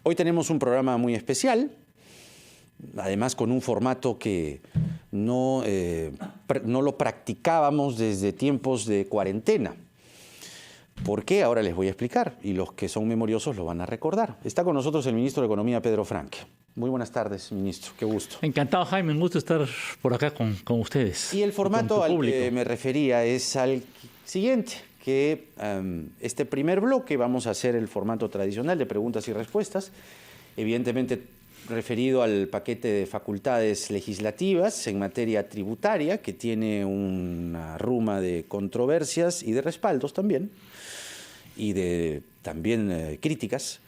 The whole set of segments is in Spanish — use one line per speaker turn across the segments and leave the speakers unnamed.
Hoy tenemos un programa muy especial, además con un formato que no lo practicábamos desde tiempos de cuarentena. ¿Por qué? Ahora les voy a explicar, y los que son memoriosos lo van a recordar. Está con nosotros el ministro de Economía, Pedro Franque. Muy buenas tardes, ministro. Qué gusto.
Encantado, Jaime. Un gusto estar por acá con ustedes.
Y el formato al que me refería es al siguiente, que este primer bloque vamos a hacer el formato tradicional de preguntas y respuestas, evidentemente referido al paquete de facultades legislativas en materia tributaria, que tiene una ruma de controversias y de respaldos también, y de también críticas.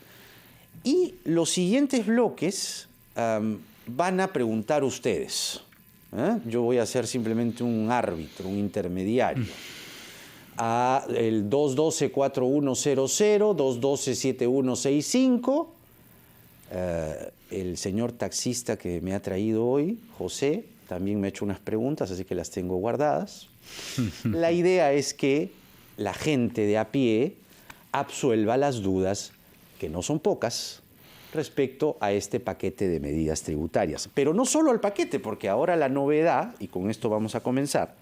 Y los siguientes bloques van a preguntar ustedes. Yo voy a ser simplemente un árbitro, un intermediario. A el 212-4100, 212-7165. El señor taxista que me ha traído hoy, José, también me ha hecho unas preguntas, así que las tengo guardadas. La idea es que la gente de a pie absuelva las dudas, que no son pocas, respecto a este paquete de medidas tributarias. Pero no solo al paquete, porque ahora la novedad, y con esto vamos a comenzar,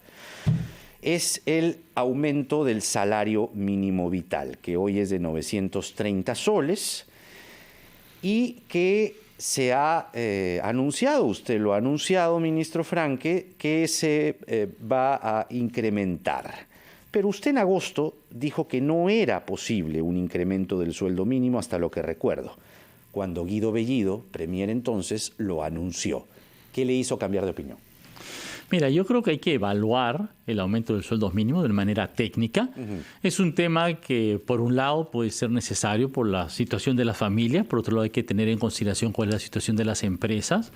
es el aumento del salario mínimo vital, que hoy es de 930 soles y que se ha anunciado, usted lo ha anunciado, ministro Franque, que se va a incrementar. Pero usted en agosto dijo que no era posible un incremento del sueldo mínimo, hasta lo que recuerdo, cuando Guido Bellido, premier entonces, lo anunció. ¿Qué le hizo cambiar de opinión?
Mira, yo creo que hay que evaluar el aumento del sueldo mínimo de manera técnica. Es un tema que, por un lado, puede ser necesario por la situación de las familias, por otro lado, hay que tener en consideración cuál es la situación de las empresas.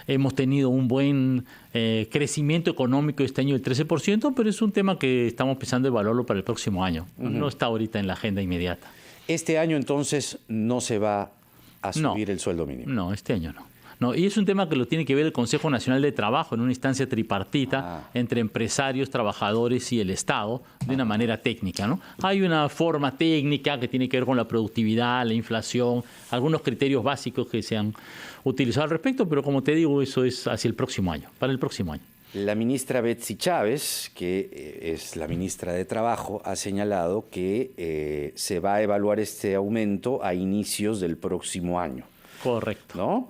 Hemos tenido un buen crecimiento económico este año del 13%, pero es un tema que estamos pensando evaluarlo para el próximo año. No está ahorita en la agenda inmediata.
Este año, entonces, no se va a subir el sueldo mínimo.
No, este año no. No, y es un tema que lo tiene que ver el Consejo Nacional de Trabajo en una instancia tripartita entre empresarios, trabajadores y el Estado de una manera técnica, ¿no? Hay una forma técnica que tiene que ver con la productividad, la inflación, algunos criterios básicos que se han utilizado al respecto, pero como te digo, eso es hacia el próximo año, para el próximo año.
La ministra Betsy Chávez, que es la ministra de Trabajo, ha señalado que se va a evaluar este aumento a inicios del próximo año.
Correcto.
¿No?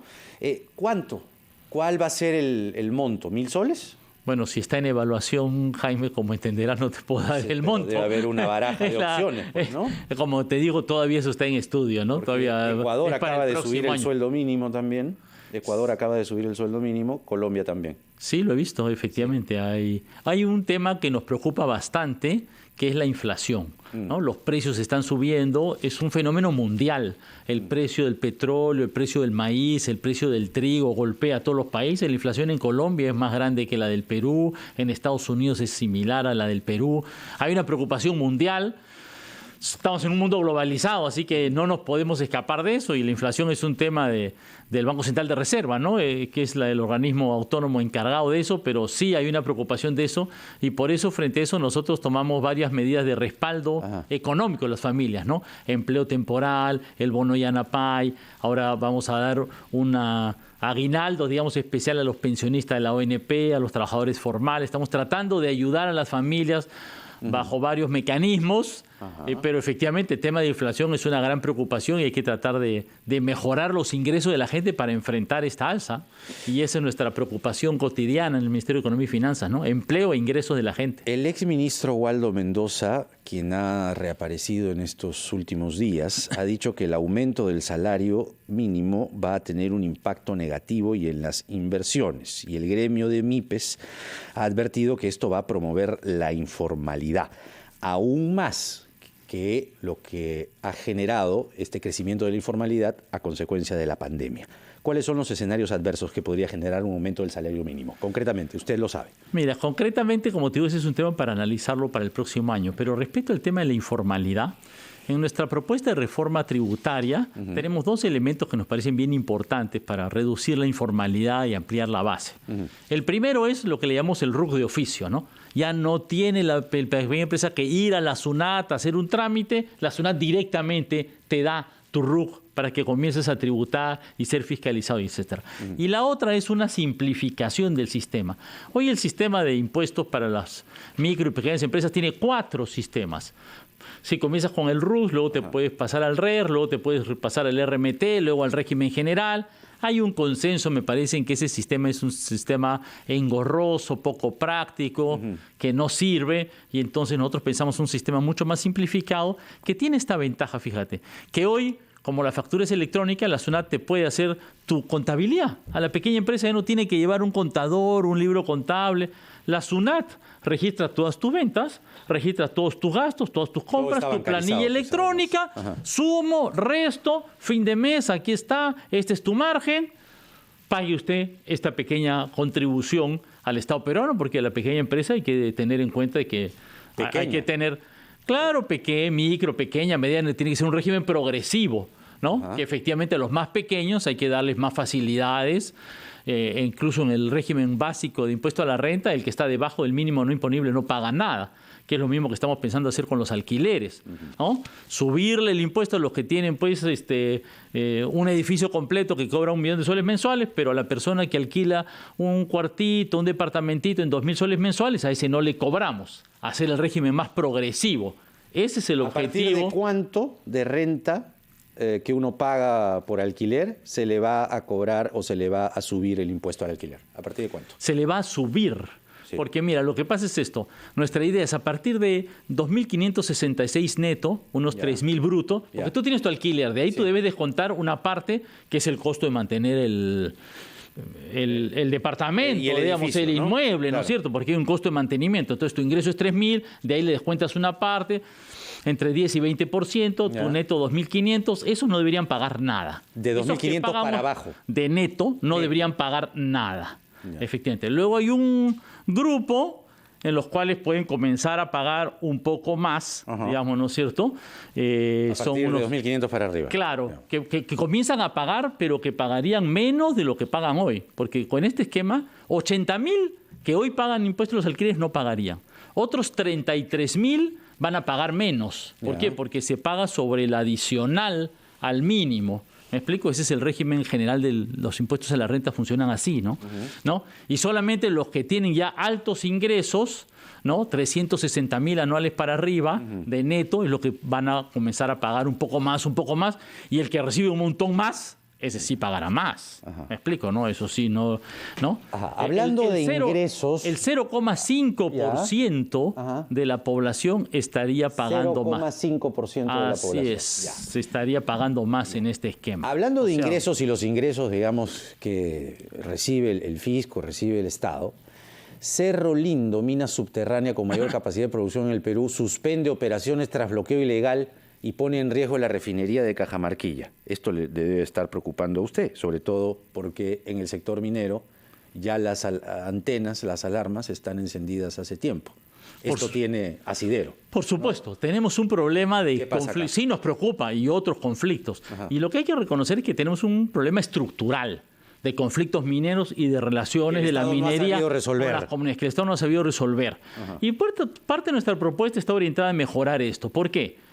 ¿Cuánto? ¿Cuál va a ser el monto? ¿1.000 soles?
Bueno, si está en evaluación, Jaime, como entenderás, no te puedo dar el monto.
Debe haber una baraja de opciones, pues, ¿no?
Como te digo, todavía eso está en estudio, ¿no?
Porque
todavía
Ecuador acaba de subir el
año.
sueldo mínimo también. Ecuador acaba de subir el sueldo mínimo, Colombia también.
Sí, lo he visto, efectivamente. Hay un tema que nos preocupa bastante, que es la inflación, ¿no? Los precios están subiendo, es un fenómeno mundial. El precio del petróleo, el precio del maíz, el precio del trigo golpea a todos los países. La inflación en Colombia es más grande que la del Perú, en Estados Unidos es similar a la del Perú. Hay una preocupación mundial. Estamos en un mundo globalizado, así que no nos podemos escapar de eso, y la inflación es un tema del Banco Central de Reserva, ¿no? Que es el organismo autónomo encargado de eso, pero sí hay una preocupación de eso, y por eso, frente a eso, nosotros tomamos varias medidas de respaldo económico a las familias, ¿no? Empleo temporal, el bono Yanapay, ahora vamos a dar una aguinaldo, digamos, especial a los pensionistas de la ONP, a los trabajadores formales. Estamos tratando de ayudar a las familias bajo varios mecanismos, pero efectivamente el tema de inflación es una gran preocupación y hay que tratar de mejorar los ingresos de la gente para enfrentar esta alza, y esa es nuestra preocupación cotidiana en el Ministerio de Economía y Finanzas, ¿no? Empleo e ingresos de la gente.
El exministro Waldo Mendoza, quien ha reaparecido en estos últimos días, ha dicho que el aumento del salario mínimo va a tener un impacto negativo y en las inversiones, y el gremio de MIPES ha advertido que esto va a promover la informalidad, aún más que lo que ha generado este crecimiento de la informalidad a consecuencia de la pandemia. ¿Cuáles son los escenarios adversos que podría generar un aumento del salario mínimo? Concretamente, usted lo sabe.
Mira, concretamente, como te digo, ese es un tema para analizarlo para el próximo año. Pero respecto al tema de la informalidad, en nuestra propuesta de reforma tributaria tenemos dos elementos que nos parecen bien importantes para reducir la informalidad y ampliar la base. El primero es lo que le llamamos el RUC de oficio, ¿no? Ya no tiene la pequeña empresa que ir a la SUNAT a hacer un trámite, la SUNAT directamente te da tu RUC para que comiences a tributar y ser fiscalizado, etc. Y la otra es una simplificación del sistema. Hoy el sistema de impuestos para las micro y pequeñas empresas tiene 4 sistemas. Si comienzas con el RUS, luego te puedes pasar al RER, luego te puedes pasar al RMT, luego al régimen general. Hay un consenso, me parece, en que ese sistema es un sistema engorroso, poco práctico, que no sirve, y entonces nosotros pensamos un sistema mucho más simplificado que tiene esta ventaja, fíjate, que hoy, como la factura es electrónica, la SUNAT te puede hacer tu contabilidad. A la pequeña empresa ya no tiene que llevar un contador, un libro contable. La SUNAT registra todas tus ventas, registra todos tus gastos, todas tus compras, tu planilla electrónica, sumo, resto, fin de mes, aquí está, este es tu margen. Pague usted esta pequeña contribución al Estado peruano, porque la pequeña empresa hay que tener en cuenta que hay que tener, claro, micro, pequeña, mediana, tiene que ser un régimen progresivo, ¿no? Que efectivamente a los más pequeños hay que darles más facilidades. Incluso en el régimen básico de impuesto a la renta, el que está debajo del mínimo no imponible no paga nada, que es lo mismo que estamos pensando hacer con los alquileres, ¿no? Subirle el impuesto a los que tienen pues un edificio completo que cobra 1 millón de soles mensuales, pero a la persona que alquila un cuartito, un departamentito en 2.000 soles mensuales, a ese no le cobramos. Hacer el régimen más progresivo. Ese es el objetivo.
¿A partir de cuánto de renta que uno paga por alquiler se le va a cobrar o se le va a subir el impuesto al alquiler? ¿A partir de cuánto?
Se le va a subir. Sí. Porque mira, lo que pasa es esto. Nuestra idea es a partir de 2.566 neto, unos 3.000 bruto, porque tú tienes tu alquiler, de ahí tú debes descontar una parte que es el costo de mantener el departamento, y digamos, el inmueble, ¿no es cierto? Porque hay un costo de mantenimiento. Entonces tu ingreso es 3.000, de ahí le descuentas una parte, entre 10 y 20%, tu neto 2.500, esos no deberían pagar nada.
De 2.500 para abajo.
De neto no deberían pagar nada, efectivamente. Luego hay un grupo en los cuales pueden comenzar a pagar un poco más, digamos, ¿no es cierto?
A partir son unos, de 2.500 para arriba.
Claro, que comienzan a pagar, pero que pagarían menos de lo que pagan hoy. Porque con este esquema, 80.000 que hoy pagan impuestos los alquileres no pagarían. Otros 33.000 van a pagar menos. ¿Por qué? Porque se paga sobre el adicional al mínimo. ¿Me explico? Ese es el régimen general de los impuestos a la renta, funcionan así, ¿no? ¿No? Y solamente los que tienen ya altos ingresos, ¿no? 360.000 anuales para arriba de neto, es lo que van a comenzar a pagar un poco más, y el que recibe un montón más, ese sí pagará más. ¿Me explico? ¿No? Eso sí, no.
Hablando de ingresos.
El 0,5% de la población estaría pagando más.
0,5% de la población.
Así es. Se estaría pagando más en este esquema.
Hablando de ingresos y los ingresos, digamos, que recibe el fisco, recibe el Estado, Cerro Lindo, mina subterránea con mayor capacidad de producción en el Perú, suspende operaciones tras bloqueo ilegal y pone en riesgo la refinería de Cajamarquilla. Esto le debe estar preocupando a usted, sobre todo porque en el sector minero ya las antenas, las alarmas están encendidas hace tiempo. Esto tiene asidero.
Por supuesto, tenemos un problema de conflicto. Sí nos preocupa, y otros conflictos. Y lo que hay que reconocer es que tenemos un problema estructural de conflictos mineros y de relaciones de la minería con las comunidades, que el Estado no ha sabido resolver. Y parte de nuestra propuesta está orientada a mejorar esto. ¿Por qué?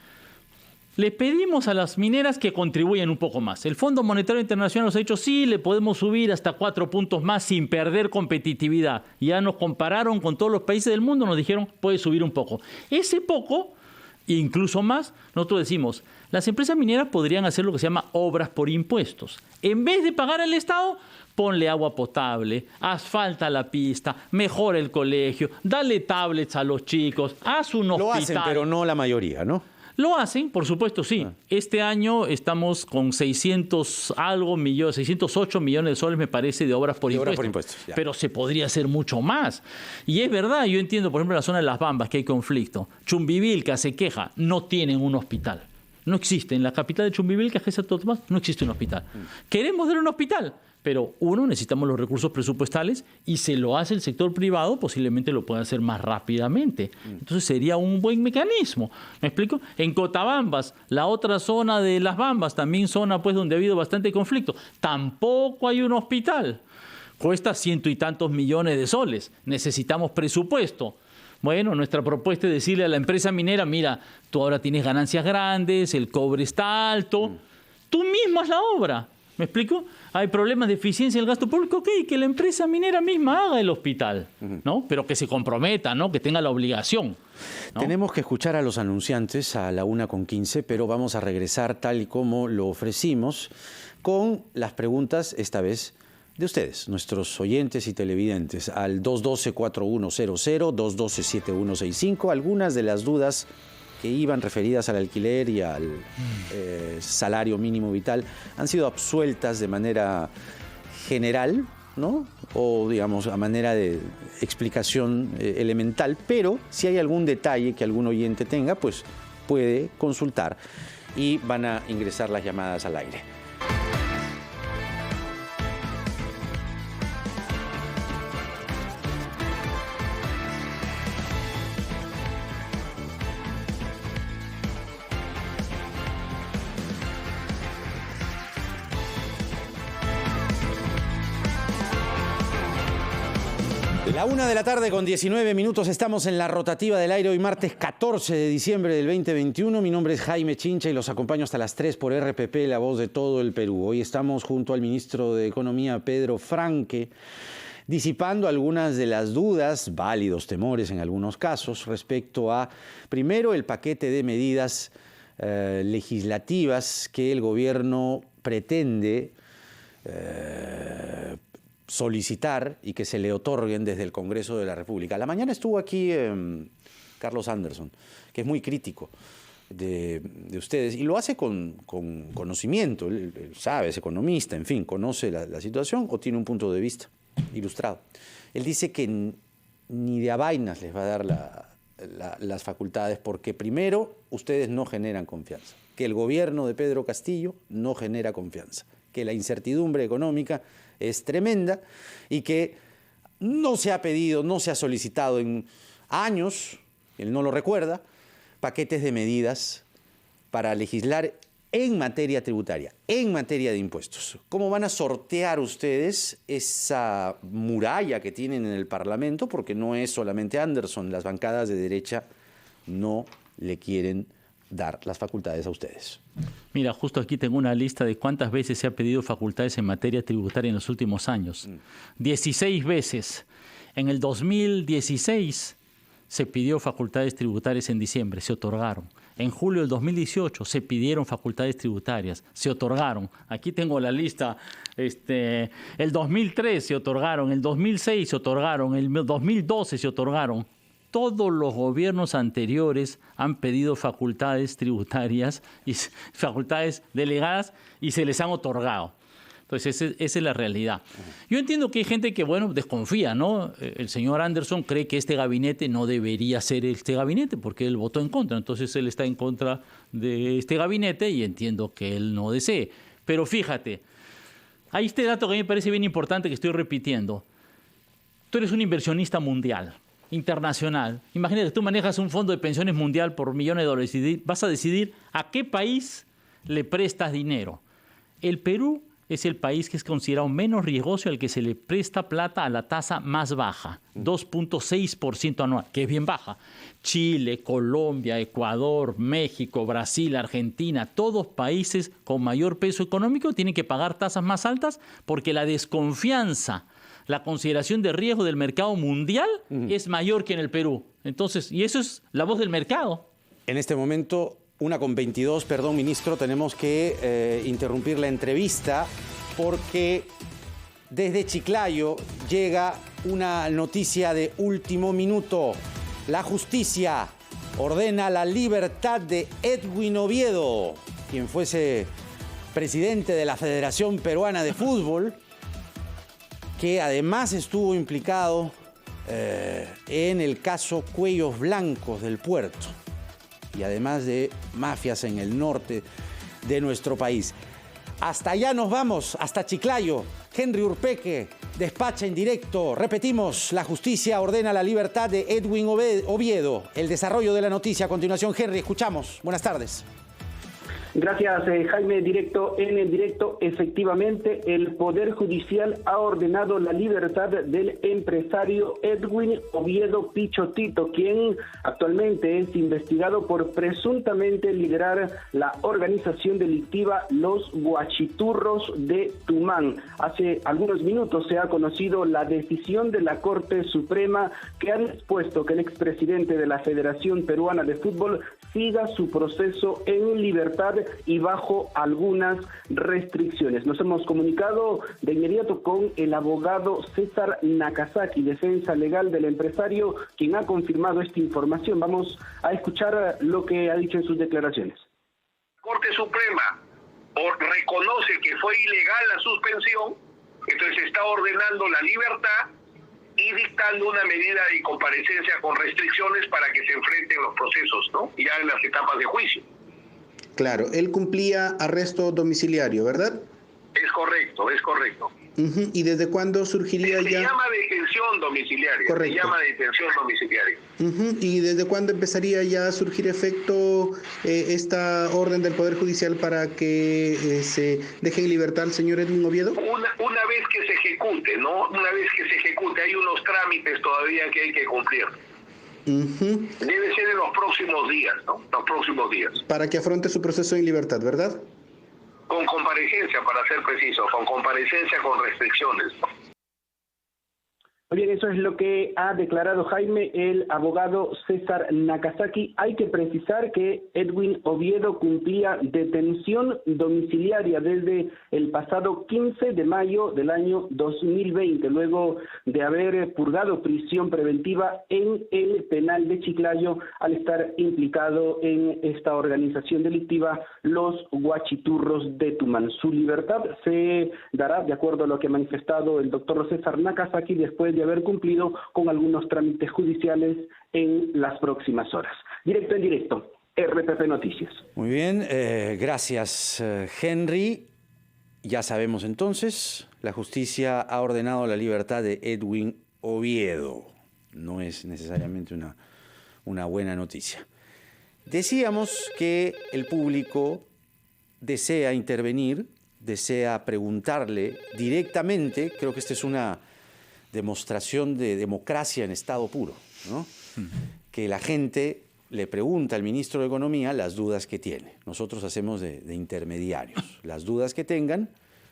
Le pedimos a las mineras que contribuyan un poco más. El Fondo Monetario Internacional nos ha dicho, sí, le podemos subir hasta 4 puntos más sin perder competitividad. Ya nos compararon con todos los países del mundo, nos dijeron, puede subir un poco. Ese poco, incluso más, nosotros decimos, las empresas mineras podrían hacer lo que se llama obras por impuestos. En vez de pagar al Estado, ponle agua potable, asfalta la pista, mejora el colegio, dale tablets a los chicos, haz un hospital.
Lo hacen, pero no la mayoría, ¿no?
Lo hacen, por supuesto, sí. Este año estamos con 608 millones de soles, me parece, de obras por impuestos. Pero se podría hacer mucho más. Y es verdad, yo entiendo, por ejemplo, en la zona de Las Bambas, que hay conflicto. Chumbivilca se queja, no tienen un hospital. No existe. En la capital de Chumbivilca, que es Santo Tomás, no existe un hospital. Queremos dar un hospital, pero necesitamos los recursos presupuestales, y se lo hace el sector privado, posiblemente lo pueda hacer más rápidamente. Entonces sería un buen mecanismo. ¿Me explico? En Cotabambas, la otra zona de Las Bambas, también zona pues donde ha habido bastante conflicto, tampoco hay un hospital. Cuesta 100 y tantos millones de soles. Necesitamos presupuesto. Bueno, nuestra propuesta es decirle a la empresa minera, mira, tú ahora tienes ganancias grandes, el cobre está alto, Tú mismo haz la obra. ¿Me explico? Hay problemas de eficiencia del gasto público, ok, que la empresa minera misma haga el hospital, ¿no? Pero que se comprometa, ¿no? Que tenga la obligación, ¿no?
Tenemos que escuchar a los anunciantes a la 1:15, pero vamos a regresar tal y como lo ofrecimos con las preguntas, esta vez, de ustedes, nuestros oyentes y televidentes, al 212-4100, 212-7165, algunas de las dudas que iban referidas al alquiler y al salario mínimo vital han sido absueltas de manera general, ¿no? O digamos a manera de explicación elemental, pero si hay algún detalle que algún oyente tenga, pues puede consultar y van a ingresar las llamadas al aire. La 1:00 con 19 minutos, estamos en la rotativa del aire hoy martes 14 de diciembre del 2021. Mi nombre es Jaime Chincha y los acompaño hasta las 3 por RPP, la voz de todo el Perú. Hoy estamos junto al ministro de Economía, Pedro Franque, disipando algunas de las dudas, válidos temores en algunos casos, respecto a, primero, el paquete de medidas legislativas que el gobierno pretende solicitar y que se le otorguen desde el Congreso de la República. A la mañana estuvo aquí Carlos Anderson, que es muy crítico de ustedes y lo hace con conocimiento. Él sabe, es economista, en fin, conoce la situación o tiene un punto de vista ilustrado. Él dice que ni de a vainas les va a dar las facultades porque primero ustedes no generan confianza, que el gobierno de Pedro Castillo no genera confianza, que la incertidumbre económica es tremenda y que no se ha pedido, no se ha solicitado en años, él no lo recuerda, paquetes de medidas para legislar en materia tributaria, en materia de impuestos. ¿Cómo van a sortear ustedes esa muralla que tienen en el Parlamento? Porque no es solamente Anderson, las bancadas de derecha no le quieren dar las facultades a ustedes.
Mira, justo aquí tengo una lista de cuántas veces se ha pedido facultades en materia tributaria en los últimos años. 16 veces. En el 2016 se pidió facultades tributarias en diciembre, se otorgaron. En julio del 2018 se pidieron facultades tributarias, se otorgaron. Aquí tengo la lista. El 2003 se otorgaron, el 2006 se otorgaron, el 2012 se otorgaron. Todos los gobiernos anteriores han pedido facultades tributarias y facultades delegadas y se les han otorgado. Entonces, esa es la realidad. Yo entiendo que hay gente que, bueno, desconfía, ¿no? El señor Anderson cree que este gabinete no debería ser este gabinete porque él votó en contra. Entonces, él está en contra de este gabinete y entiendo que él no desee. Pero fíjate, hay este dato que a mí me parece bien importante que estoy repitiendo. Tú eres un inversionista mundial, internacional. Imagínate, tú manejas un fondo de pensiones mundial por millones de dólares y vas a decidir a qué país le prestas dinero. El Perú es el país que es considerado menos riesgoso al que se le presta plata a la tasa más baja, 2.6% anual, que es bien baja. Chile, Colombia, Ecuador, México, Brasil, Argentina, todos países con mayor peso económico tienen que pagar tasas más altas porque la desconfianza, la consideración de riesgo del mercado mundial es mayor que en el Perú. Entonces, y eso es la voz del mercado.
En este momento, 1:22, perdón, ministro, tenemos que interrumpir la entrevista porque desde Chiclayo llega una noticia de último minuto. La justicia ordena la libertad de Edwin Oviedo, quien fuese presidente de la Federación Peruana de Fútbol, que además estuvo implicado en el caso Cuellos Blancos del puerto y además de mafias en el norte de nuestro país. Hasta allá nos vamos, hasta Chiclayo. Henry Urpeque despacha en directo. Repetimos, la justicia ordena la libertad de Edwin Oviedo. El desarrollo de la noticia a continuación. Henry, escuchamos. Buenas tardes.
Gracias, Jaime. En el directo, efectivamente, el Poder Judicial ha ordenado la libertad del empresario Edwin Oviedo Pichotito, quien actualmente es investigado por presuntamente liderar la organización delictiva Los Guachiturros de Tumán. Hace algunos minutos se ha conocido la decisión de la Corte Suprema que ha dispuesto que el expresidente de la Federación Peruana de Fútbol siga su proceso en libertad y bajo algunas restricciones. Nos hemos comunicado de inmediato con el abogado César Nakazaki, defensa legal del empresario, quien ha confirmado esta información. Vamos a escuchar lo que ha dicho en sus declaraciones.
Corte Suprema reconoce que fue ilegal la suspensión, entonces está ordenando la libertad y dictando una medida de comparecencia con restricciones para que se enfrenten los procesos, ¿no? Ya en las etapas de juicio.
Claro, él cumplía arresto domiciliario, ¿verdad?
Es correcto, es correcto.
¿Y desde cuándo surgiría
Se
ya?
llama detención domiciliaria.
Correcto.
Se llama detención domiciliaria.
¿Y desde cuándo empezaría ya a surgir efecto esta orden del Poder Judicial para que se deje en libertad al señor Edwin Oviedo?
Una vez que se ejecute, ¿no? Una vez que se ejecute, hay unos trámites todavía que hay que cumplir. Debe ser en los próximos días, ¿no? Los próximos días.
Para que afronte su proceso en libertad, ¿verdad?
Con comparecencia, para ser preciso, con comparecencia con restricciones.
Muy bien, eso es lo que ha declarado Jaime, el abogado César Nakazaki. Hay que precisar que Edwin Oviedo cumplía detención domiciliaria desde el pasado 15 de mayo del año 2020, luego de haber purgado prisión preventiva en el penal de Chiclayo al estar implicado en esta organización delictiva Los Guachiturros de Tumán. Su libertad se dará, de acuerdo a lo que ha manifestado el doctor César Nakazaki, después de haber cumplido con algunos trámites judiciales en las próximas horas. Directo en directo, RPP Noticias.
Muy bien, gracias, Henry. Ya sabemos entonces, la justicia ha ordenado la libertad de Edwin Oviedo. No es necesariamente una buena noticia. Decíamos que el público desea intervenir, desea preguntarle directamente. Creo que esta es una demostración de democracia en estado puro, ¿no? Que la gente le pregunta al ministro de Economía las dudas que tiene. Nosotros hacemos de intermediarios. Las dudas que tengan,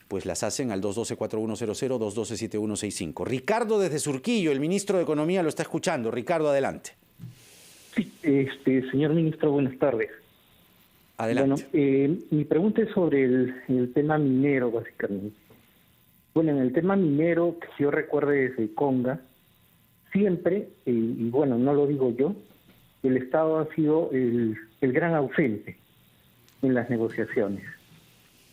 pues las hacen al 212-4100, 212-7165. Ricardo desde Surquillo, el ministro de Economía lo está escuchando. Ricardo, adelante.
Sí, señor ministro, buenas tardes.
Adelante.
Bueno, mi pregunta es sobre el tema minero, básicamente. Bueno, en el tema minero, que yo recuerde desde Conga, siempre, y bueno, no lo digo yo, el Estado ha sido el gran ausente en las negociaciones.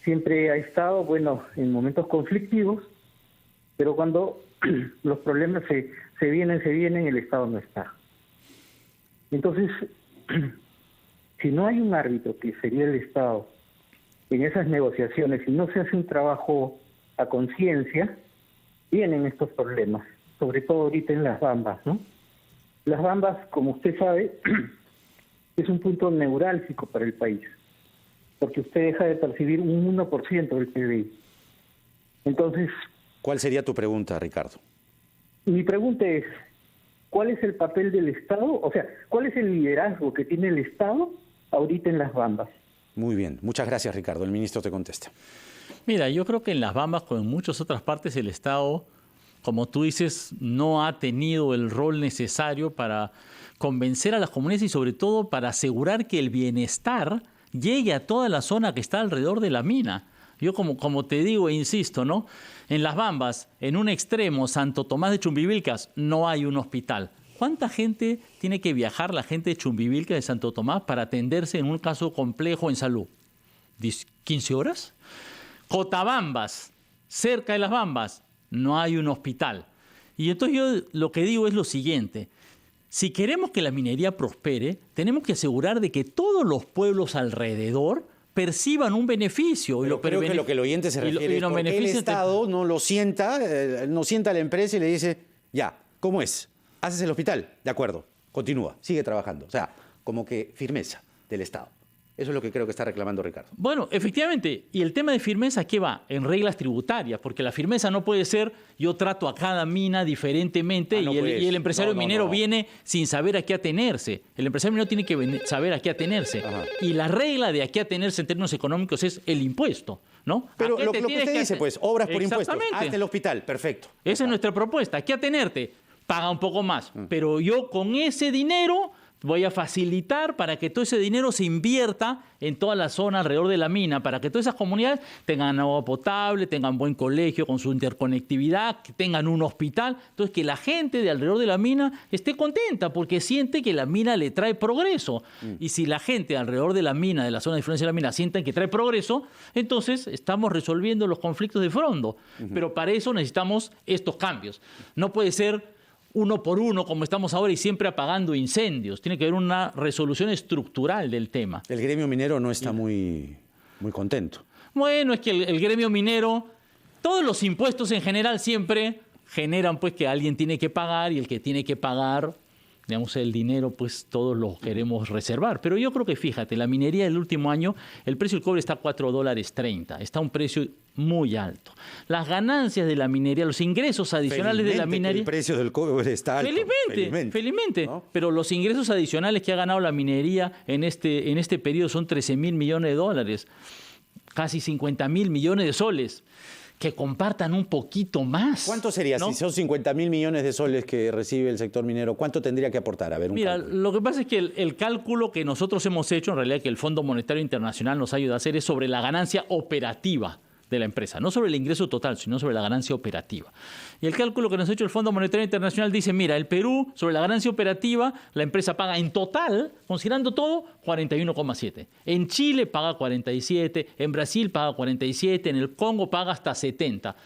Siempre ha estado, bueno, en momentos conflictivos, pero cuando los problemas se vienen, el Estado no está. Entonces, si no hay un árbitro, que sería el Estado, en esas negociaciones, y no se hace un trabajo a conciencia, vienen estos problemas, sobre todo ahorita en las Bambas, ¿no? Las Bambas, como usted sabe, es un punto neurálgico para el país, porque usted deja de percibir un 1% del PBI. Entonces,
¿cuál sería tu pregunta, Ricardo?
Mi pregunta es, ¿cuál es el papel del Estado? O sea, ¿cuál es el liderazgo que tiene el Estado ahorita en las Bambas?
Muy bien, muchas gracias, Ricardo. El ministro te contesta.
Mira, yo creo que en las Bambas, como en muchas otras partes, el Estado, como tú dices, no ha tenido el rol necesario para convencer a las comunidades y sobre todo para asegurar que el bienestar llegue a toda la zona que está alrededor de la mina. Yo como te digo e insisto, ¿no? En las Bambas, en un extremo, Santo Tomás de Chumbivilcas, no hay un hospital. ¿Cuánta gente tiene que viajar la gente de Chumbivilcas, de Santo Tomás, para atenderse en un caso complejo en salud? ¿15 horas? Cotabambas, cerca de las Bambas, no hay un hospital. Y entonces yo lo que digo es lo siguiente. Si queremos que la minería prospere, tenemos que asegurar de que todos los pueblos alrededor perciban un beneficio.
Pero creo que lo que el oyente se refiere es porque el Estado no lo sienta, no sienta a la empresa y le dice, ya, ¿cómo es? ¿Haces el hospital? De acuerdo, continúa, sigue trabajando. O sea, como que firmeza del Estado. Eso es lo que creo que está reclamando Ricardo.
Bueno, efectivamente. ¿Y el tema de firmeza qué va? En reglas tributarias, porque la firmeza no puede ser yo trato a cada mina diferentemente
no
y el empresario minero viene sin saber a qué atenerse. El empresario minero tiene que saber a qué atenerse.
Ajá.
Y la regla de a qué atenerse en términos económicos es el impuesto, ¿no?
Pero lo que usted dice, pues, obras por impuestos. Hasta el hospital, perfecto.
Esa es nuestra propuesta. ¿A qué atenerte? Paga un poco más. Pero yo con ese dinero voy a facilitar para que todo ese dinero se invierta en toda la zona alrededor de la mina, para que todas esas comunidades tengan agua potable, tengan buen colegio con su interconectividad, que tengan un hospital. Entonces, que la gente de alrededor de la mina esté contenta porque siente que la mina le trae progreso. Y si la gente alrededor de la mina, de la zona de influencia de la mina, sienten que trae progreso, entonces estamos resolviendo los conflictos de fondo. Pero para eso necesitamos estos cambios. No puede ser uno por uno, como estamos ahora, y siempre apagando incendios. Tiene que haber una resolución estructural del tema.
El gremio minero no está muy contento.
Bueno, es que el gremio minero, todos los impuestos en general siempre generan pues que alguien tiene que pagar y el que tiene que pagar, digamos, el dinero, pues todos lo queremos reservar. Pero yo creo que, fíjate, la minería del último año, el precio del cobre está a $4.30. Está a un precio muy alto. Las ganancias de la minería, los ingresos adicionales de la minería...
El precio del cobre está alto.
Felizmente.
¿No?
Pero los ingresos adicionales que ha ganado la minería en este periodo son $13.000 millones, casi 50.000 millones de soles. Que compartan un poquito más.
¿Cuánto sería? ¿No? Si son 50.000 millones de soles que recibe el sector minero, ¿cuánto tendría que aportar? A ver,
Mira, lo que pasa es que el cálculo que nosotros hemos hecho, en realidad que el Fondo Monetario Internacional nos ayuda a hacer, es sobre la ganancia operativa de la empresa, no sobre el ingreso total, sino sobre la ganancia operativa. Y el cálculo que nos ha hecho el Fondo Monetario Internacional dice, mira, el Perú, sobre la ganancia operativa, la empresa paga en total, considerando todo, 41,7. En Chile paga 47, en Brasil paga 47, en el Congo paga hasta 70.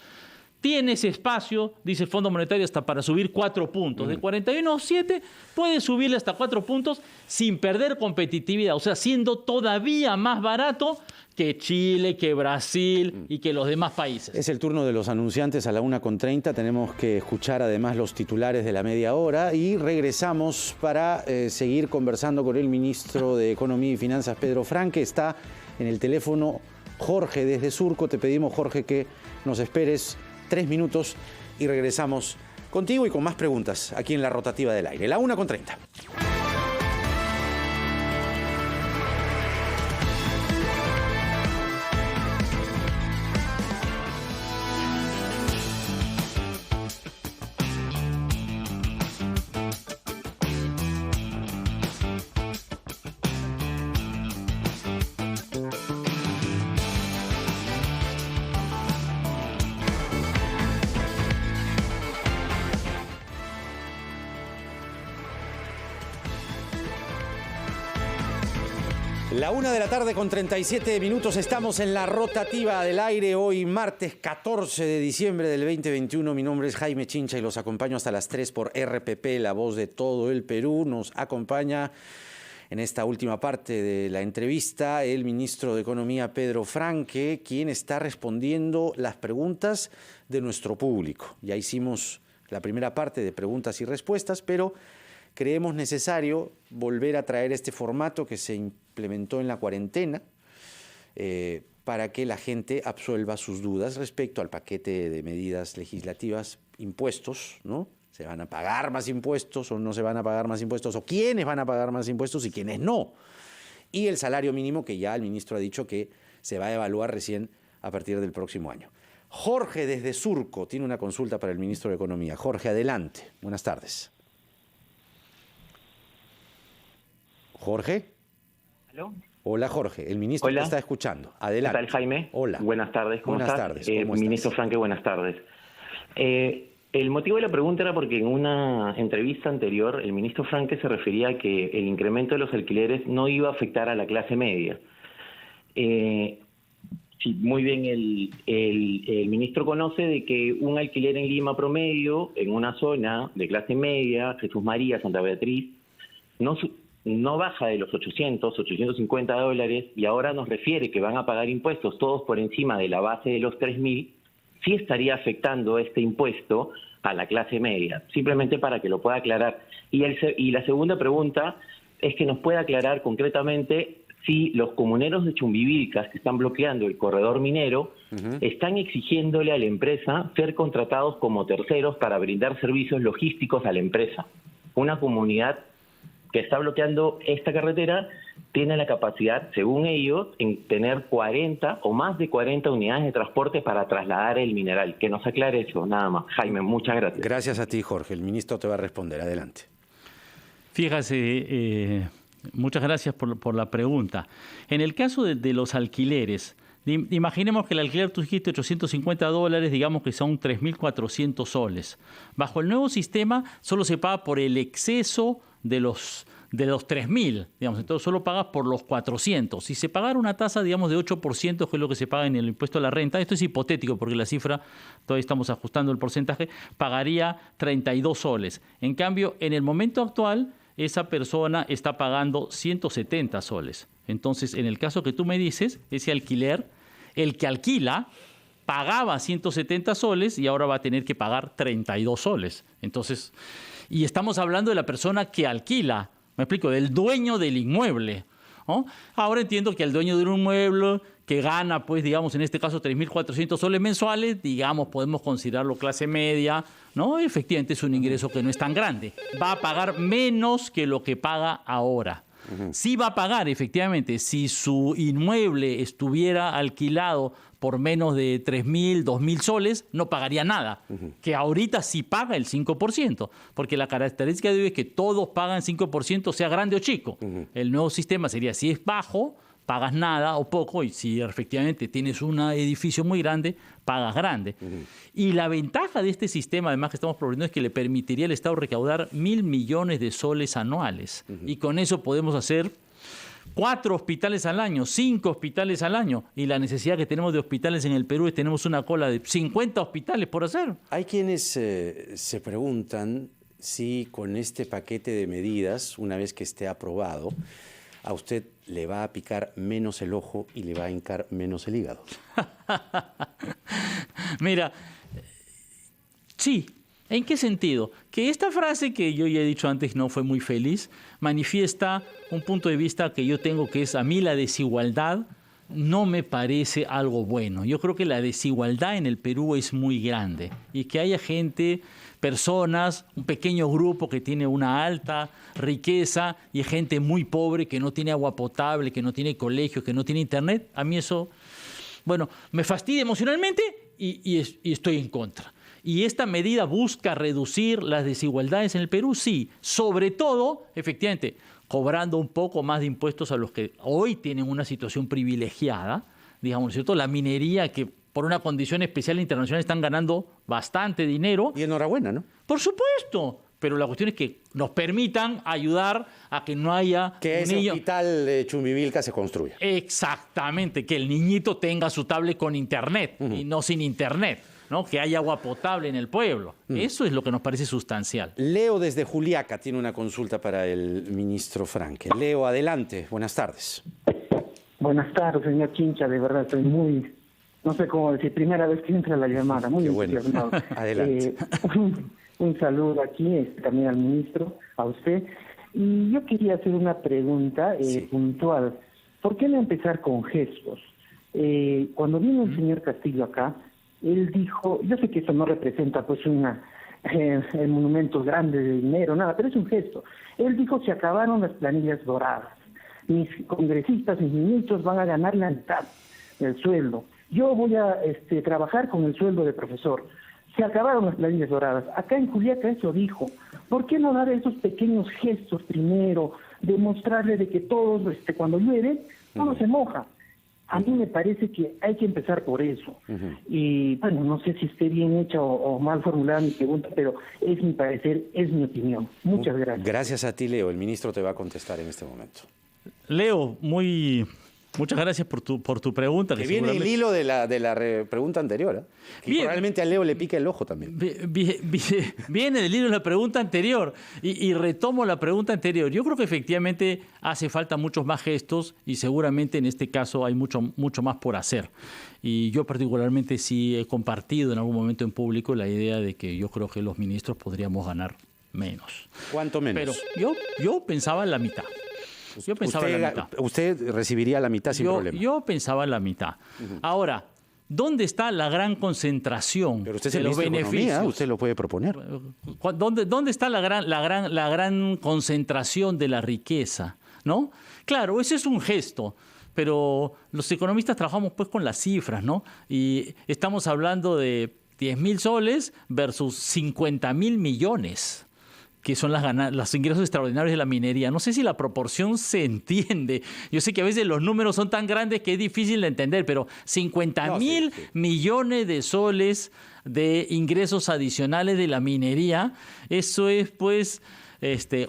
Tiene ese espacio, dice el Fondo Monetario, hasta para subir 4 puntos. De 41,7 puede subirle hasta 4 puntos sin perder competitividad, o sea, siendo todavía más barato que Chile, que Brasil y que los demás países.
Es el turno de los anunciantes a la 1:30. Tenemos que escuchar además los titulares de la media hora y regresamos para seguir conversando con el ministro de Economía y Finanzas, Pedro Franque. Está en el teléfono Jorge desde Surco. Te pedimos, Jorge, que nos esperes 3 minutos y regresamos contigo y con más preguntas aquí en la rotativa del aire. La 1:30. La 1:37 p.m, estamos en la rotativa del aire, hoy martes 14 de diciembre del 2021. Mi nombre es Jaime Chincha y los acompaño hasta las 3 por RPP, la voz de todo el Perú. Nos acompaña en esta última parte de la entrevista el ministro de Economía, Pedro Franque, quien está respondiendo las preguntas de nuestro público. Ya hicimos la primera parte de preguntas y respuestas, pero creemos necesario volver a traer este formato que se implementó en la cuarentena para que la gente absuelva sus dudas respecto al paquete de medidas legislativas, impuestos, ¿no? ¿Se van a pagar más impuestos o no se van a pagar más impuestos? ¿O quiénes van a pagar más impuestos y quiénes no? Y el salario mínimo, que ya el ministro ha dicho que se va a evaluar recién a partir del próximo año. Jorge desde Surco tiene una consulta para el ministro de Economía. Jorge, adelante. Buenas tardes. Jorge.
¿Aló?
Hola, Jorge. El ministro te está escuchando. Adelante.
¿Qué tal, Jaime?
Hola.
Buenas tardes. ¿Cómo estás?
Buenas tardes. ¿Cómo estás?
Ministro Franque, buenas tardes. El motivo de la pregunta era porque en una entrevista anterior el ministro Franque se refería a que el incremento de los alquileres no iba a afectar a la clase media. Sí, muy bien, el ministro conoce de que un alquiler en Lima promedio, en una zona de clase media, Jesús María, Santa Beatriz, no baja de los $850 y ahora nos refiere que van a pagar impuestos todos por encima de la base de los 3.000, sí estaría afectando este impuesto a la clase media, simplemente para que lo pueda aclarar. Y la segunda pregunta es que nos pueda aclarar concretamente si los comuneros de Chumbivilcas que están bloqueando el corredor minero están exigiéndole a la empresa ser contratados como terceros para brindar servicios logísticos a la empresa. Una comunidad que está bloqueando esta carretera tiene la capacidad, según ellos, en tener 40 o más de 40 unidades de transporte para trasladar el mineral. Que nos aclare eso, nada más. Jaime, muchas gracias.
Gracias a ti, Jorge. El ministro te va a responder. Adelante.
Fíjese, muchas gracias por la pregunta. En el caso de los alquileres, imaginemos que el alquiler tú dijiste $850, digamos que son 3.400 soles. Bajo el nuevo sistema solo se paga por el exceso de los 3.000, digamos, entonces solo pagas por los 400. Si se pagara una tasa, digamos, de 8%, que es lo que se paga en el impuesto a la renta, esto es hipotético porque la cifra, todavía estamos ajustando el porcentaje, pagaría 32 soles. En cambio, en el momento actual, esa persona está pagando 170 soles. Entonces, en el caso que tú me dices, ese alquiler, el que alquila pagaba 170 soles y ahora va a tener que pagar 32 soles. Entonces, y estamos hablando de la persona que alquila, me explico, del dueño del inmueble, ¿no? Ahora entiendo que el dueño de un inmueble que gana, pues, digamos, en este caso 3.400 soles mensuales, digamos, podemos considerarlo clase media, ¿no? Efectivamente es un ingreso que no es tan grande. Va a pagar menos que lo que paga ahora. Sí va a pagar, efectivamente, si su inmueble estuviera alquilado por menos de 3.000, 2.000 soles, no pagaría nada, que ahorita sí paga el 5%, porque la característica de hoy es que todos pagan 5%, sea grande o chico. El nuevo sistema sería, si es bajo, pagas nada o poco, y si efectivamente tienes un edificio muy grande, pagas grande. Y la ventaja de este sistema, además que estamos proponiendo, es que le permitiría al Estado recaudar 1.000 millones de soles anuales. Y con eso podemos hacer 4 hospitales al año, 5 hospitales al año. Y la necesidad que tenemos de hospitales en el Perú es tenemos una cola de 50 hospitales por hacer.
Hay quienes se preguntan si con este paquete de medidas, una vez que esté aprobado, a usted le va a picar menos el ojo y le va a hincar menos el hígado.
Mira, sí. ¿En qué sentido? Que esta frase que yo ya he dicho antes no fue muy feliz, manifiesta un punto de vista que yo tengo, que es: a mí la desigualdad no me parece algo bueno. Yo creo que la desigualdad en el Perú es muy grande y que haya gente, personas, un pequeño grupo que tiene una alta riqueza y gente muy pobre que no tiene agua potable, que no tiene colegio, que no tiene internet, a mí eso, bueno, me fastidia emocionalmente y estoy en contra. ¿Y esta medida busca reducir las desigualdades en el Perú? Sí, sobre todo, efectivamente, cobrando un poco más de impuestos a los que hoy tienen una situación privilegiada, digamos, ¿cierto? La minería, que por una condición especial internacional están ganando bastante dinero.
Y enhorabuena, ¿no?
Por supuesto, pero la cuestión es que nos permitan ayudar a que no haya
que ese hospital de Chumbivilca se construya.
Exactamente, que el niñito tenga su tablet con internet y no sin internet, ¿no? Que haya agua potable en el pueblo. Eso es lo que nos parece sustancial.
Leo desde Juliaca tiene una consulta para el ministro Franque. Leo, adelante. Buenas tardes.
Buenas tardes, señor Chincha. De verdad, estoy muy, no sé cómo decir, primera vez que entra la llamada. Muy entusiasmado.
Bueno. Adelante.
Un saludo aquí también al ministro, a usted. Y yo quería hacer una pregunta puntual. ¿Por qué no empezar con gestos? Cuando vino el señor Castillo acá, él dijo, yo sé que eso no representa pues el monumento grande de dinero, nada, pero es un gesto. Él dijo, se acabaron las planillas doradas. Mis congresistas, mis ministros van a ganar la mitad del sueldo. Yo voy a trabajar con el sueldo de profesor. Se acabaron las planillas doradas. Acá en Juliaca eso dijo. ¿Por qué no dar esos pequeños gestos primero? Demostrarle de que todos, cuando llueve, todo se moja. A mí me parece que hay que empezar por eso. Y bueno, no sé si esté bien hecha o mal formulada mi pregunta, pero es mi parecer, es mi opinión. Muchas gracias.
Gracias a ti, Leo. El ministro te va a contestar en este momento.
Leo, muchas gracias por tu pregunta.
Que viene el hilo de la pregunta anterior, ¿eh? Que probablemente a Leo le pique el ojo también.
Viene del hilo de la pregunta anterior y retomo la pregunta anterior. Yo creo que efectivamente hace falta muchos más gestos y seguramente en este caso hay mucho más por hacer. Y yo particularmente sí he compartido en algún momento en público la idea de que yo creo que los ministros podríamos ganar menos.
¿Cuánto menos?
Pero yo pensaba en la mitad. Yo pensaba la mitad.
Usted recibiría la mitad sin problema.
Yo pensaba la mitad. Ahora, ¿dónde está la gran concentración
Pero usted es
de
el
los
ministro de
beneficios?
Economía, usted lo puede proponer.
¿Dónde está la gran concentración de la riqueza? ¿No? Claro, ese es un gesto, pero los economistas trabajamos pues con las cifras, ¿no? Y estamos hablando de 10.000 soles versus 50.000 millones, que son los ingresos extraordinarios de la minería. No sé si la proporción se entiende. Yo sé que a veces los números son tan grandes que es difícil de entender, pero 50.000 millones de soles de ingresos adicionales de la minería, eso es pues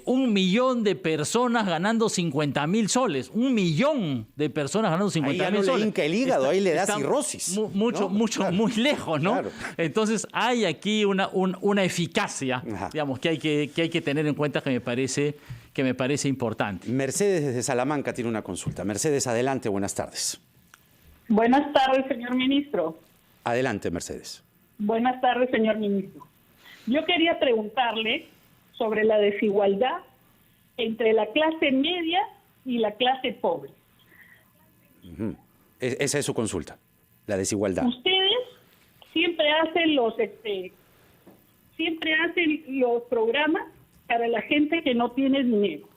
1 millón de personas ganando 50.000 soles. 1 millón de personas ganando 50.000 soles.
Ahí ya no le hinca el hígado, ahí le da cirrosis.
Muy lejos, ¿no? Claro. Entonces hay aquí una eficacia, digamos, que hay que tener en cuenta que me parece importante.
Mercedes desde Salamanca tiene una consulta. Mercedes, adelante, buenas tardes.
Buenas tardes, señor ministro.
Adelante, Mercedes.
Buenas tardes, señor ministro. Yo quería preguntarle sobre la desigualdad entre la clase media y la clase pobre.
Esa es su consulta, la desigualdad.
Ustedes siempre hacen los programas para la gente que no tiene dinero.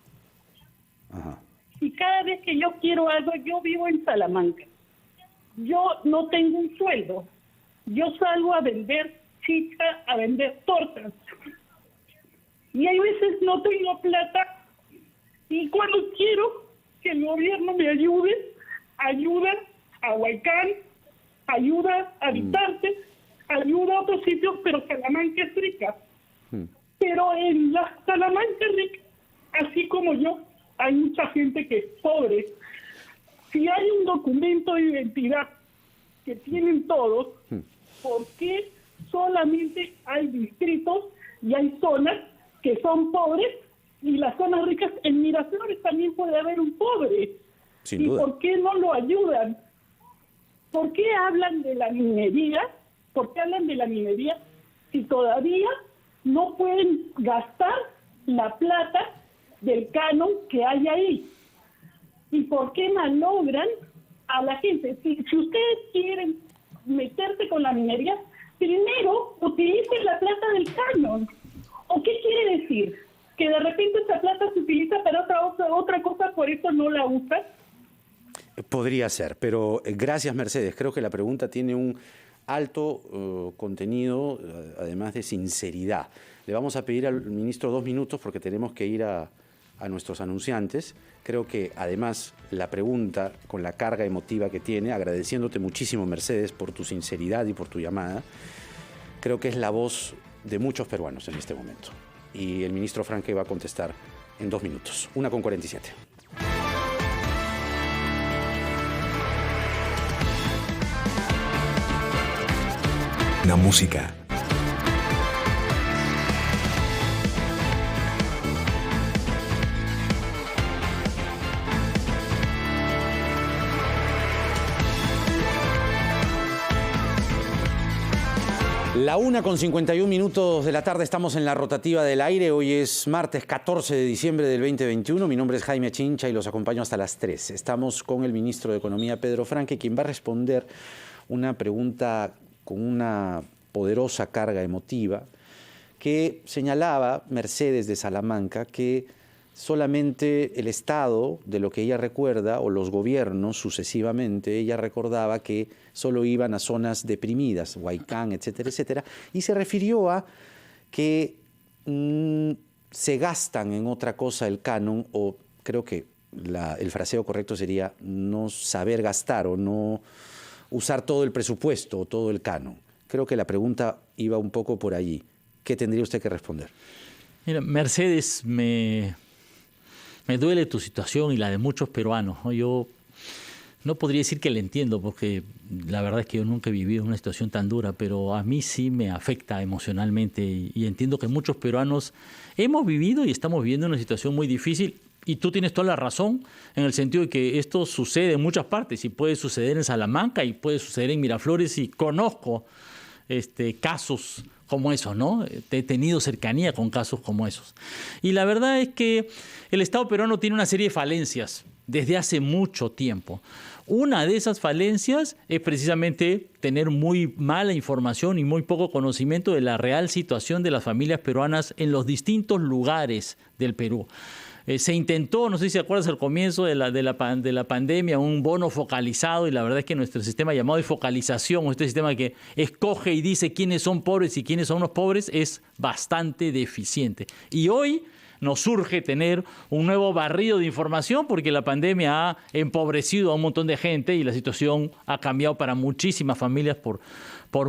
Ajá.
Y cada vez que yo quiero algo, yo vivo en Salamanca. Yo no tengo un sueldo. Yo salgo a vender chicha, a vender tortas. Y hay veces no tengo plata y cuando quiero que el gobierno me ayude, ayuda a Huaycán, ayuda a Vitarte, ayuda a otros sitios, pero Salamanca es rica. Pero en la Salamanca rica, así como yo, hay mucha gente que es pobre. Si hay un documento de identidad que tienen todos, ¿por qué solamente hay distritos y hay zonas que son pobres y las zonas ricas? En Miraflores también puede haber un pobre.
Sin
¿Y
duda.
por qué no lo ayudan? ¿Por qué hablan de la minería? ¿Por qué hablan de la minería si todavía no pueden gastar la plata del canon que hay ahí? ¿Y por qué malogran a la gente? Si ustedes quieren meterse con la minería, primero utilicen la plata del canon. ¿O qué quiere decir? ¿Que de repente esa plata se utiliza para otra cosa, por eso no la usan?
Podría ser, pero gracias, Mercedes. Creo que la pregunta tiene un alto contenido, además de sinceridad. Le vamos a pedir al ministro 2 minutos porque tenemos que ir a nuestros anunciantes. Creo que además la pregunta, con la carga emotiva que tiene, agradeciéndote muchísimo, Mercedes, por tu sinceridad y por tu llamada, creo que es la voz de muchos peruanos en este momento. Y el ministro Franque va a contestar en 2 minutos. 1:47.
La música.
La 1:51 de la tarde, estamos en la rotativa del aire. Hoy es martes 14 de diciembre del 2021. Mi nombre es Jaime Chincha y los acompaño hasta las 3. Estamos con el ministro de Economía, Pedro Franque, quien va a responder una pregunta con una poderosa carga emotiva que señalaba Mercedes de Salamanca que solamente el Estado, de lo que ella recuerda, o los gobiernos sucesivamente, ella recordaba que solo iban a zonas deprimidas, Huaycán, etcétera, etcétera, y se refirió a que se gastan en otra cosa el canon, o creo que el fraseo correcto sería no saber gastar o no usar todo el presupuesto o todo el canon. Creo que la pregunta iba un poco por allí. ¿Qué tendría usted que responder?
Mira, Mercedes, me duele tu situación y la de muchos peruanos, ¿no? Yo no podría decir que le entiendo, porque la verdad es que yo nunca he vivido una situación tan dura, pero a mí sí me afecta emocionalmente y entiendo que muchos peruanos hemos vivido y estamos viviendo una situación muy difícil. Y tú tienes toda la razón en el sentido de que esto sucede en muchas partes y puede suceder en Salamanca y puede suceder en Miraflores, y conozco casos como esos, ¿no? He tenido cercanía con casos como esos. Y la verdad es que el Estado peruano tiene una serie de falencias desde hace mucho tiempo. Una de esas falencias es precisamente tener muy mala información y muy poco conocimiento de la real situación de las familias peruanas en los distintos lugares del Perú. Se intentó, no sé si se acuerdas al comienzo de la pandemia, un bono focalizado, y la verdad es que nuestro sistema llamado de focalización, o este sistema que escoge y dice quiénes son pobres y quiénes son los pobres, es bastante deficiente. Y hoy nos urge tener un nuevo barrido de información porque la pandemia ha empobrecido a un montón de gente y la situación ha cambiado para muchísimas familias por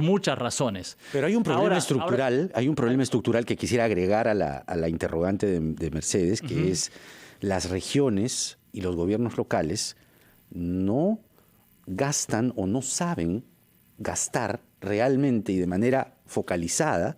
muchas razones.
Pero hay un problema estructural que quisiera agregar a la interrogante de Mercedes, que es las regiones y los gobiernos locales no gastan o no saben gastar realmente y de manera focalizada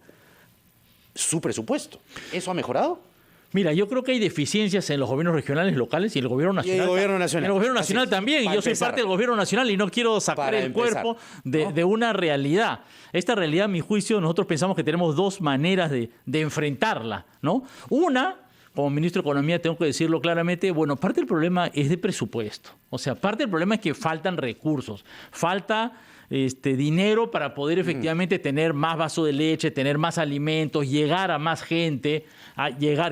su presupuesto. ¿Eso ha mejorado?
Mira, yo creo que hay deficiencias en los gobiernos regionales, locales y el gobierno nacional.
Y el gobierno nacional.
En el gobierno nacional también. Y yo soy parte del gobierno nacional y no quiero sacar el cuerpo de una realidad. Esta realidad, a mi juicio, nosotros pensamos que tenemos dos maneras de enfrentarla, ¿no? Una, como ministro de Economía tengo que decirlo claramente, bueno, parte del problema es de presupuesto. O sea, parte del problema es que faltan recursos, falta dinero para poder efectivamente tener más vaso de leche, tener más alimentos, llegar a más gente,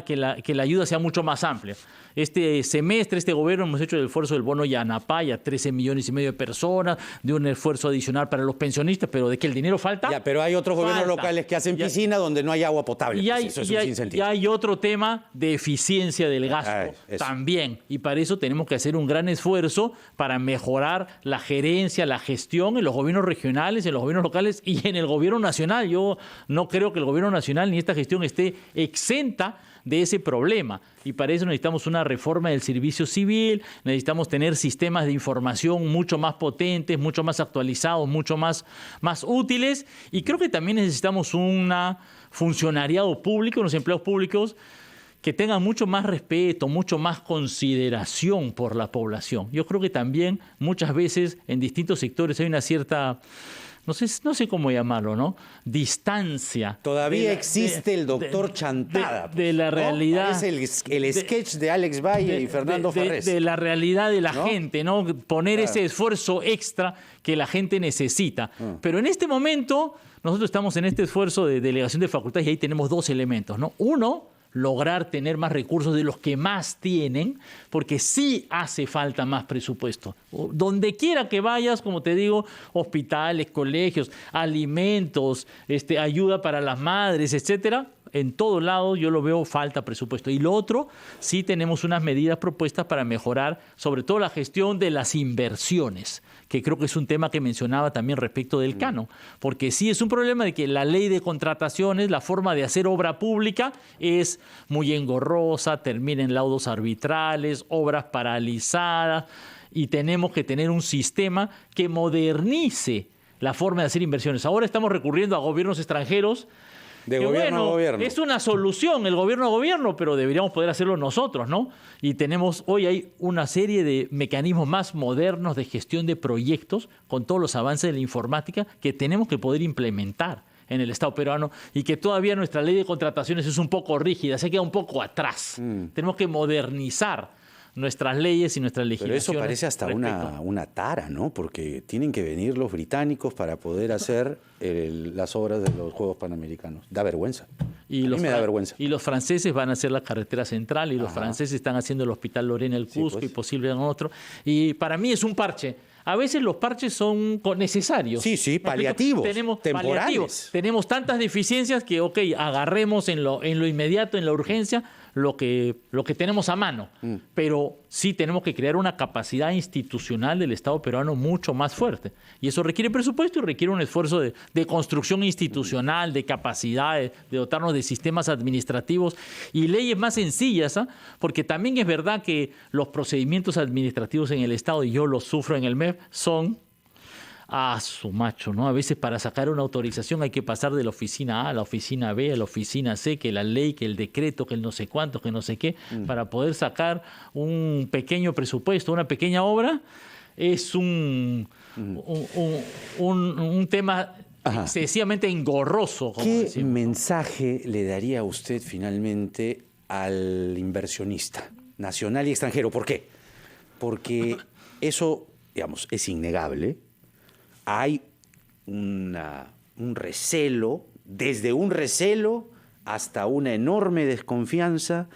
que la ayuda sea mucho más amplia. Este semestre, este gobierno, hemos hecho el esfuerzo del bono Yanapay a 13,5 millones de personas, de un esfuerzo adicional para los pensionistas, pero de que el dinero falta.
Ya, pero hay otros gobiernos locales que hacen piscina donde no hay agua potable. Eso es un sinsentido.
Y hay otro tema de eficiencia del gasto también. Y para eso tenemos que hacer un gran esfuerzo para mejorar la gerencia, la gestión en los gobiernos regionales, en los gobiernos locales y en el gobierno nacional. Yo no creo que el gobierno nacional ni esta gestión esté exenta de ese problema. Y para eso necesitamos una reforma del servicio civil, necesitamos tener sistemas de información mucho más potentes, mucho más actualizados, mucho más útiles. Y creo que también necesitamos un funcionariado público, unos empleados públicos que tengan mucho más respeto, mucho más consideración por la población. Yo creo que también muchas veces en distintos sectores hay una cierta, no sé cómo llamarlo, ¿no? Distancia.
Todavía existe el doctor Chantada.
De la realidad.
Es el sketch de Alex Valle y Fernando Farrés.
De la realidad de la gente, ¿no? Poner ese esfuerzo extra que la gente necesita. Pero en este momento, nosotros estamos en este esfuerzo de delegación de facultades y ahí tenemos dos elementos, ¿no? Uno, lograr tener más recursos de los que más tienen, porque sí hace falta más presupuesto. Donde quiera que vayas, como te digo, hospitales, colegios, alimentos, ayuda para las madres, etcétera, en todos lados yo lo veo falta presupuesto. Y lo otro, sí tenemos unas medidas propuestas para mejorar, sobre todo la gestión de las inversiones, que creo que es un tema que mencionaba también respecto del canon, porque sí es un problema de que la ley de contrataciones, la forma de hacer obra pública es muy engorrosa, termina en laudos arbitrales, obras paralizadas, y tenemos que tener un sistema que modernice la forma de hacer inversiones. Ahora estamos recurriendo a gobiernos extranjeros.
De gobierno a gobierno.
Es una solución el gobierno a gobierno, pero deberíamos poder hacerlo nosotros, ¿no? Y hoy hay una serie de mecanismos más modernos de gestión de proyectos con todos los avances de la informática que tenemos que poder implementar en el Estado peruano y que todavía nuestra ley de contrataciones es un poco rígida, se queda un poco atrás. Tenemos que modernizar nuestras leyes y nuestras legislaciones.
Pero eso parece hasta una tara, ¿no? Porque tienen que venir los británicos para poder hacer las obras de los Juegos Panamericanos. Da vergüenza. A mí me da vergüenza.
Y los franceses van a hacer la carretera central y los franceses están haciendo el Hospital Lorena el Cusco, y posible en otro. Y para mí es un parche. A veces los parches son necesarios.
Sí, paliativos, temporales.
Tenemos tantas deficiencias que, agarremos en lo inmediato, en la urgencia, lo que tenemos a mano. Pero sí tenemos que crear una capacidad institucional del Estado peruano mucho más fuerte. Y eso requiere presupuesto y requiere un esfuerzo de construcción institucional, de capacidad, de dotarnos de sistemas administrativos y leyes más sencillas, porque también es verdad que los procedimientos administrativos en el Estado, y yo los sufro en el MEF, son ¿no? A veces para sacar una autorización hay que pasar de la oficina A a la oficina B, a la oficina C, que la ley, que el decreto, que el no sé cuánto, que no sé qué, para poder sacar un pequeño presupuesto, una pequeña obra, es un tema excesivamente engorroso.
¿Qué mensaje le daría usted finalmente al inversionista nacional y extranjero? ¿Por qué? Porque eso, digamos, es innegable. Hay un recelo, desde un recelo hasta una enorme desconfianza,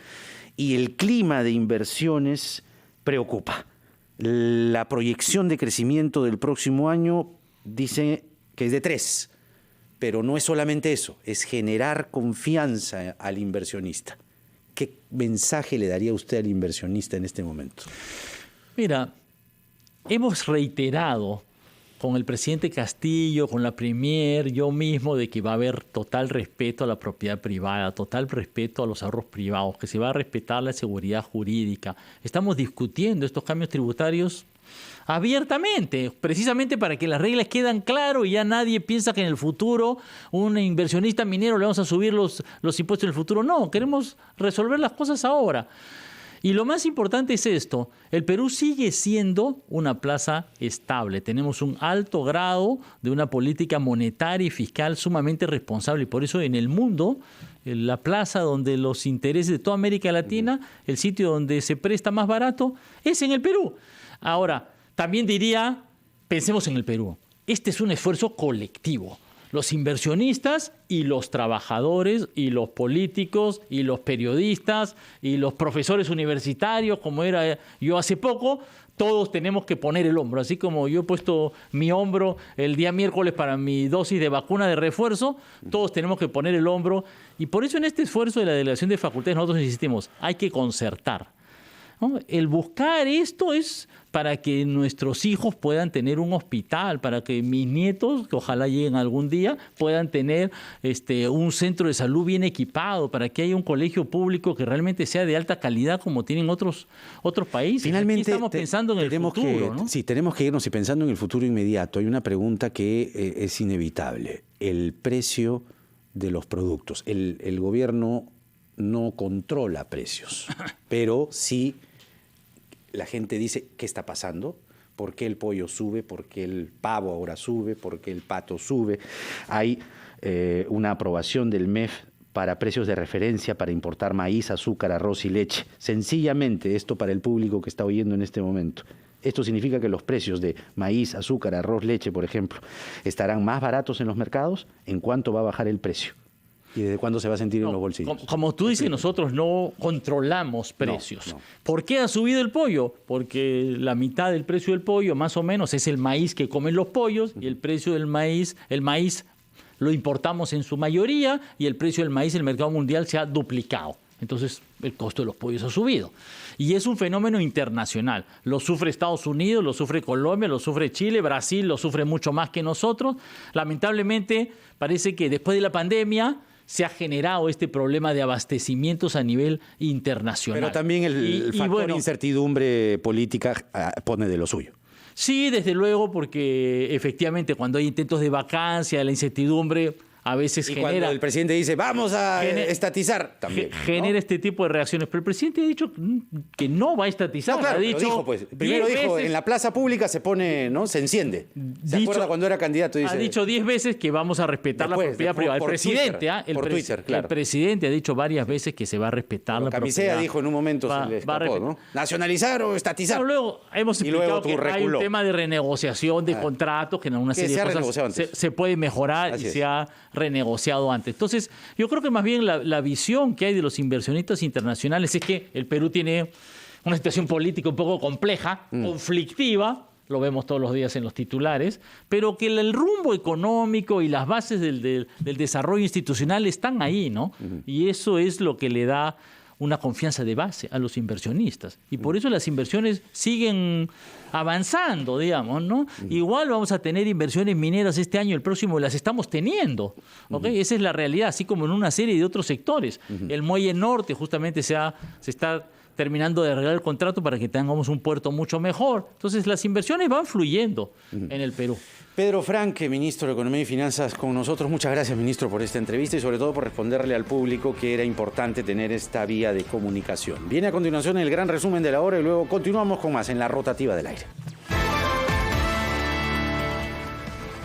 y el clima de inversiones preocupa. La proyección de crecimiento del próximo año dice que es de 3, pero no es solamente eso, es generar confianza al inversionista. ¿Qué mensaje le daría usted al inversionista en este momento?
Mira, hemos reiterado con el presidente Castillo, con la Premier, yo mismo, de que va a haber total respeto a la propiedad privada, total respeto a los ahorros privados, que se va a respetar la seguridad jurídica. Estamos discutiendo estos cambios tributarios abiertamente, precisamente para que las reglas quedan claras y ya nadie piensa que en el futuro un inversionista minero le vamos a subir los impuestos en el futuro. No, queremos resolver las cosas ahora. Y lo más importante es esto: el Perú sigue siendo una plaza estable. Tenemos un alto grado de una política monetaria y fiscal sumamente responsable. Y por eso en el mundo, la plaza donde los intereses de toda América Latina, el sitio donde se presta más barato, es en el Perú. Ahora, también diría, pensemos en el Perú. Este es un esfuerzo colectivo. Los inversionistas y los trabajadores y los políticos y los periodistas y los profesores universitarios, como era yo hace poco, todos tenemos que poner el hombro. Así como yo he puesto mi hombro el día miércoles para mi dosis de vacuna de refuerzo, todos tenemos que poner el hombro. Y por eso en este esfuerzo de la Delegación de Facultades nosotros insistimos, hay que concertar, ¿no? El buscar esto es para que nuestros hijos puedan tener un hospital, para que mis nietos, que ojalá lleguen algún día, puedan tener un centro de salud bien equipado, para que haya un colegio público que realmente sea de alta calidad como tienen otros países.
Finalmente,
aquí estamos pensando en el futuro, ¿no?
Sí, tenemos que irnos y pensando en el futuro inmediato. Hay una pregunta que es inevitable: el precio de los productos. El gobierno no controla precios, pero sí la gente dice, ¿qué está pasando? ¿Por qué el pollo sube? ¿Por qué el pavo ahora sube? ¿Por qué el pato sube? Hay una aprobación del MEF para precios de referencia para importar maíz, azúcar, arroz y leche. Sencillamente, esto para el público que está oyendo en este momento. Esto significa que los precios de maíz, azúcar, arroz, leche, por ejemplo, estarán más baratos en los mercados. ¿En cuánto va a bajar el precio? ¿Y desde cuándo se va a sentir en los bolsillos?
Como tú dices, nosotros no controlamos precios.
No.
¿Por qué ha subido el pollo? Porque la mitad del precio del pollo, más o menos, es el maíz que comen los pollos, y el precio del maíz, el maíz lo importamos en su mayoría, y el precio del maíz en el mercado mundial se ha duplicado. Entonces, el costo de los pollos ha subido. Y es un fenómeno internacional. Lo sufre Estados Unidos, lo sufre Colombia, lo sufre Chile, Brasil lo sufre mucho más que nosotros. Lamentablemente, parece que después de la pandemia se ha generado este problema de abastecimientos a nivel internacional.
Pero también el factor incertidumbre política pone de lo suyo.
Sí, desde luego, porque efectivamente cuando hay intentos de vacancia, la incertidumbre a veces genera...
Cuando el presidente dice, vamos a estatizar, también,
genera este tipo de reacciones. Pero el presidente ha dicho que no va a estatizar.
No, claro,
ha dicho,
dijo, pues. Primero dijo, en la plaza pública se pone, ¿no? Se enciende. ¿Se acuerda cuando era candidato? Dice,
ha dicho 10 veces que vamos a respetar la propiedad privada. El presidente, el presidente ha dicho varias veces que se va a respetar la propiedad.
Camisea dijo en un momento, se le escapó, ¿no? Nacionalizar o estatizar.
Pero luego hemos explicado que hay un tema de renegociación de contratos, que en una serie de cosas se puede mejorar y se ha renegociado antes. Entonces, yo creo que más bien la visión que hay de los inversionistas internacionales es que el Perú tiene una situación política un poco compleja, conflictiva, lo vemos todos los días en los titulares, pero que el rumbo económico y las bases del desarrollo institucional están ahí, ¿no? Y eso es lo que le da una confianza de base a los inversionistas. Y por eso las inversiones siguen avanzando, digamos, ¿no? Igual vamos a tener inversiones mineras este año, el próximo las estamos teniendo, ¿okay? Esa es la realidad, así como en una serie de otros sectores. El Muelle Norte justamente se está terminando de arreglar el contrato para que tengamos un puerto mucho mejor. Entonces, las inversiones van fluyendo en el Perú.
Pedro Franque, ministro de Economía y Finanzas, con nosotros. Muchas gracias, ministro, por esta entrevista y sobre todo por responderle al público que era importante tener esta vía de comunicación. Viene a continuación el gran resumen de la hora y luego continuamos con más en La Rotativa del Aire.